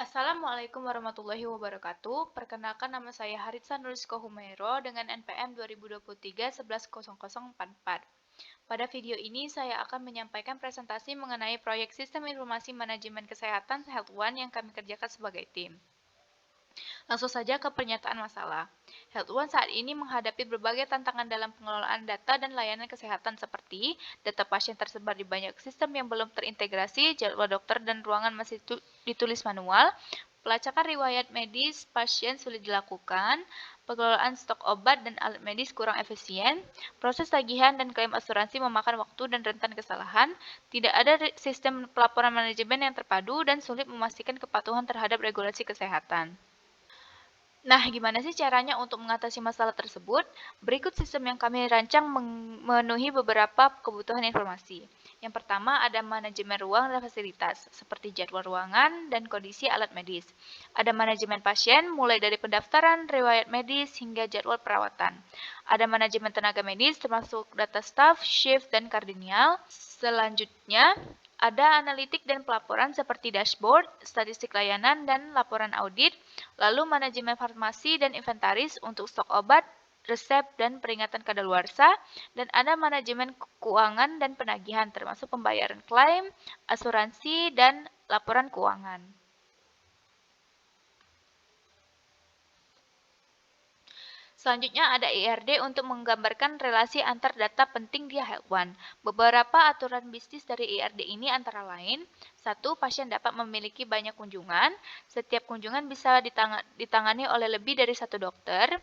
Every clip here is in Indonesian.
Assalamualaikum warahmatullahi wabarakatuh. Perkenalkan nama saya Haritsa Nulisko Humairo dengan NPM 2023 110044. Pada video ini saya akan menyampaikan presentasi mengenai proyek Sistem Informasi Manajemen Kesehatan Health One yang kami kerjakan sebagai tim. Langsung saja ke pernyataan masalah. Health One saat ini menghadapi berbagai tantangan dalam pengelolaan data dan layanan kesehatan seperti data pasien tersebar di banyak sistem yang belum terintegrasi, jadwal dokter dan ruangan masih ditulis manual, pelacakan riwayat medis pasien sulit dilakukan, pengelolaan stok obat dan alat medis kurang efisien, proses tagihan dan klaim asuransi memakan waktu dan rentan kesalahan, tidak ada sistem pelaporan manajemen yang terpadu, dan sulit memastikan kepatuhan terhadap regulasi kesehatan. Nah, gimana sih caranya untuk mengatasi masalah tersebut? Berikut sistem yang kami rancang memenuhi beberapa kebutuhan informasi. Yang pertama ada manajemen ruang dan fasilitas, seperti jadwal ruangan dan kondisi alat medis. Ada manajemen pasien, mulai dari pendaftaran, riwayat medis, hingga jadwal perawatan. Ada manajemen tenaga medis, termasuk data staff, shift, dan kardinal. Selanjutnya, ada analitik dan pelaporan seperti dashboard, statistik layanan, dan laporan audit, lalu manajemen farmasi dan inventaris untuk stok obat, resep, dan peringatan kadaluarsa, dan ada manajemen keuangan dan penagihan termasuk pembayaran klaim, asuransi, dan laporan keuangan. Selanjutnya ada IRD untuk menggambarkan relasi antar data penting di Health One. Beberapa aturan bisnis dari IRD ini antara lain, 1. Pasien dapat memiliki banyak kunjungan. Setiap kunjungan bisa ditangani oleh lebih dari satu dokter.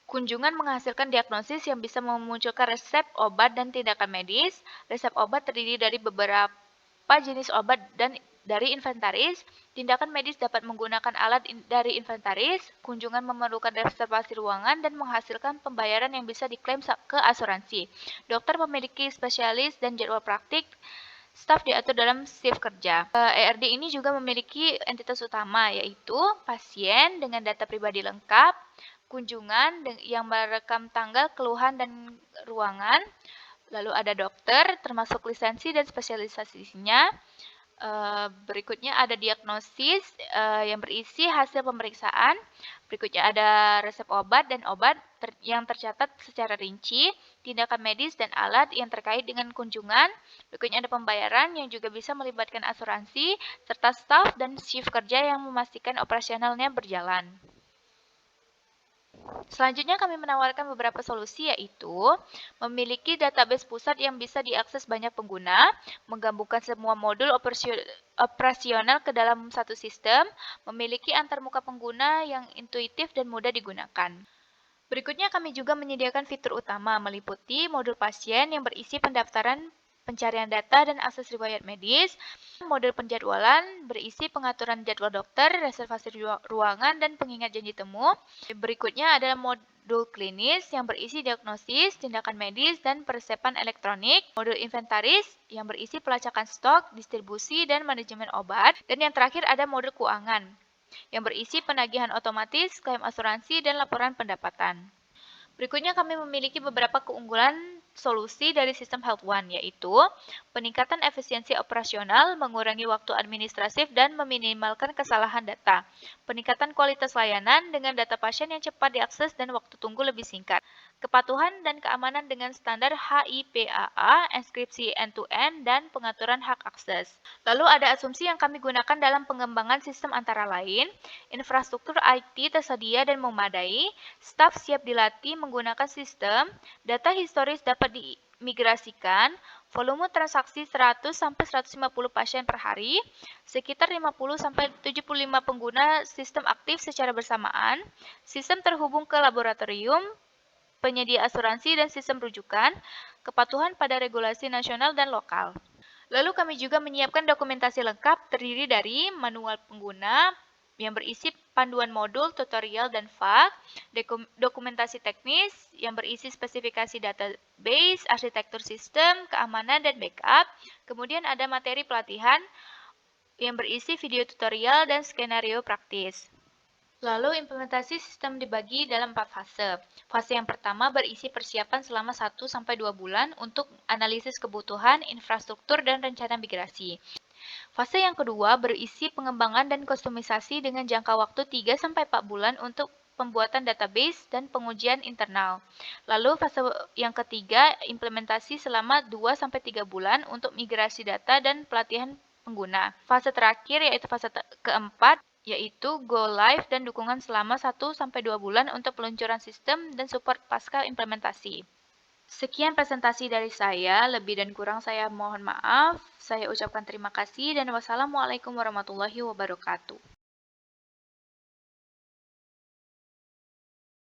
Kunjungan menghasilkan diagnosis yang bisa memunculkan resep obat dan tindakan medis. Resep obat terdiri dari beberapa jenis obat dan dari inventaris. Tindakan medis dapat menggunakan alat dari inventaris. Kunjungan memerlukan reservasi ruangan dan menghasilkan pembayaran yang bisa diklaim ke asuransi. Dokter memiliki spesialis dan jadwal praktik. Staf diatur dalam shift kerja. ERD ini juga memiliki entitas utama, yaitu pasien dengan data pribadi lengkap, kunjungan yang merekam tanggal, keluhan, dan ruangan, lalu ada dokter, termasuk lisensi dan spesialisasinya. Berikutnya ada diagnosis yang berisi hasil pemeriksaan. Berikutnya ada resep obat dan obat yang tercatat secara rinci, tindakan medis dan alat yang terkait dengan kunjungan. Berikutnya ada pembayaran yang juga bisa melibatkan asuransi, serta staf dan shift kerja yang memastikan operasionalnya berjalan. Selanjutnya kami menawarkan beberapa solusi, yaitu memiliki database pusat yang bisa diakses banyak pengguna, menggabungkan semua modul operasional ke dalam satu sistem, memiliki antarmuka pengguna yang intuitif dan mudah digunakan. Berikutnya kami juga menyediakan fitur utama meliputi modul pasien yang berisi pendaftaran, pencarian data, dan akses riwayat medis. Modul penjadwalan berisi pengaturan jadwal dokter, reservasi ruangan, dan pengingat janji temu. Berikutnya adalah modul klinis yang berisi diagnosis, tindakan medis, dan peresepan elektronik. Modul inventaris yang berisi pelacakan stok, distribusi, dan manajemen obat. Dan yang terakhir ada modul keuangan yang berisi penagihan otomatis, klaim asuransi, dan laporan pendapatan. Berikutnya kami memiliki beberapa keunggulan solusi dari sistem Health One, yaitu peningkatan efisiensi operasional, mengurangi waktu administratif, dan meminimalkan kesalahan data. Peningkatan kualitas layanan dengan data pasien yang cepat diakses dan waktu tunggu lebih singkat. Kepatuhan dan keamanan dengan standar HIPAA, enkripsi end-to-end, dan pengaturan hak akses. Lalu ada asumsi yang kami gunakan dalam pengembangan sistem antara lain, infrastruktur IT tersedia dan memadai, staf siap dilatih menggunakan sistem, data historis dapat dimigrasikan, volume transaksi 100-150 pasien per hari, sekitar 50-75 pengguna sistem aktif secara bersamaan, sistem terhubung ke laboratorium, penyedia asuransi dan sistem rujukan, kepatuhan pada regulasi nasional dan lokal. Lalu kami juga menyiapkan dokumentasi lengkap terdiri dari manual pengguna, yang berisi panduan modul, tutorial, dan FAQ, dokumentasi teknis yang berisi spesifikasi database, arsitektur sistem, keamanan, dan backup. Kemudian ada materi pelatihan yang berisi video tutorial dan skenario praktis. Lalu implementasi sistem dibagi dalam 4 fase. Fase yang pertama berisi persiapan selama 1-2 bulan untuk analisis kebutuhan, infrastruktur, dan rencana migrasi. Fase yang kedua berisi pengembangan dan kustomisasi dengan jangka waktu 3-4 bulan untuk pembuatan database dan pengujian internal. Lalu fase yang ketiga implementasi selama 2-3 bulan untuk migrasi data dan pelatihan pengguna. Fase terakhir yaitu fase keempat yaitu go live dan dukungan selama 1-2 bulan untuk peluncuran sistem dan support pasca implementasi. Sekian presentasi dari saya, lebih dan kurang saya mohon maaf. Saya ucapkan terima kasih dan wassalamualaikum warahmatullahi wabarakatuh.